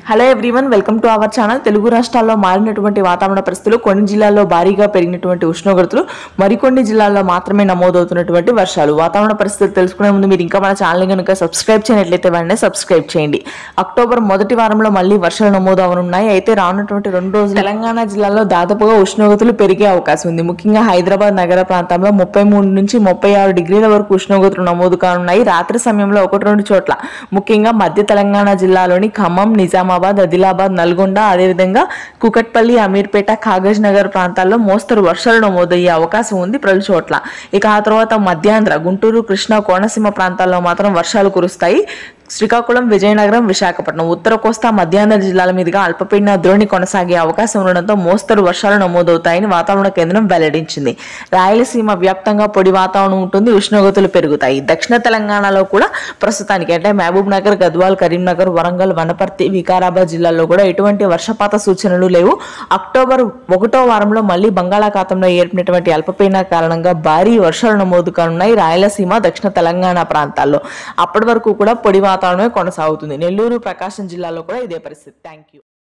Hello everyone, welcome to our channel. Telugu రాష్ట్రాల్లో మారినటువంటి వాతావరణ పరిస్థితులు, కొన్ని జిల్లాల్లో భారీగా పెరిగినటువంటి ఉష్ణోగ్రతలు, మరికొన్ని జిల్లాల్లో మాత్రమే నమోదవుతున్నటువంటి వర్షాలు. వాతావరణ పరిస్థితులు తెలుసుకునే ముందు మీరు ఇంకా మన ఛానల్ కనుక సబ్స్క్రైబ్ చేయనట్లయితే వెంటనే సబ్స్క్రైబ్ చేయండి. అక్టోబర్ మొదటి వారంలో మళ్ళీ వర్షాలు నమోదు అవనున్నాయి. అయితే రానున్నటువంటి 2 రోజులు తెలంగాణ జిల్లాలో దాదాపుగా ఉష్ణోగ్రతలు పెరిగే అవకాశం ఉంది. ముఖ్యంగా హైదరాబాద్ నగర ప్రాంతంలో 33 నుంచి 36 డిగ్రీల వరకు ఉష్ణోగ్రతలు నమోదు కానున్నాయి. రాత్రి సమయంలో 1-2 చోట్ల, ముఖ్యంగా మధ్య తెలంగాణ జిల్లాలోని ఖమ్మం, నిజామాబాద్, ఆదిలాబాద్, నల్గొండ, అదేవిధంగా కుకట్పల్లి, అమీర్పేట, కాగజ్ నగర్ ప్రాంతాల్లో మోస్తరు వర్షాలు నమోదయ్యే అవకాశం ఉంది పలు చోట్ల. ఇక ఆ తర్వాత మధ్యాంధ్ర, గుంటూరు, కృష్ణా, కోనసీమ ప్రాంతాల్లో మాత్రం వర్షాలు కురుస్తాయి. శ్రీకాకుళం, విజయనగరం, విశాఖపట్నం, ఉత్తర కోస్తా, మధ్యాంధ్ర జిల్లాల మీదుగా అల్పపీడన ద్రోణి కొనసాగే అవకాశం ఉండడంతో మోస్తరు వర్షాలు నమోదవుతాయని వాతావరణ కేంద్రం వెల్లడించింది. రాయలసీమ వ్యాప్తంగా పొడి వాతావరణం ఉంటుంది, ఉష్ణోగ్రతలు పెరుగుతాయి. దక్షిణ తెలంగాణలో కూడా ప్రస్తుతానికి అంటే మహబూబ్ నగర్, గద్వాల్, కరీంనగర్, వరంగల్, వనపర్తి, వికారాబాద్ జిల్లాల్లో కూడా ఎటువంటి వర్షపాత సూచనలు లేవు. అక్టోబర్ 1వ వారంలో మళ్లీ బంగాళాఖాతంలో ఏర్పడినటువంటి అల్పపీడన కారణంగా భారీ వర్షాలు నమోదు కానున్నాయి రాయలసీమ, దక్షిణ తెలంగాణ ప్రాంతాల్లో. అప్పటి వరకు కూడా పొడి వాతావరణమే కొనసాగుతుంది. నెల్లూరు, ప్రకాశం జిల్లాలో కూడా ఇదే పరిస్థితి. Thank you.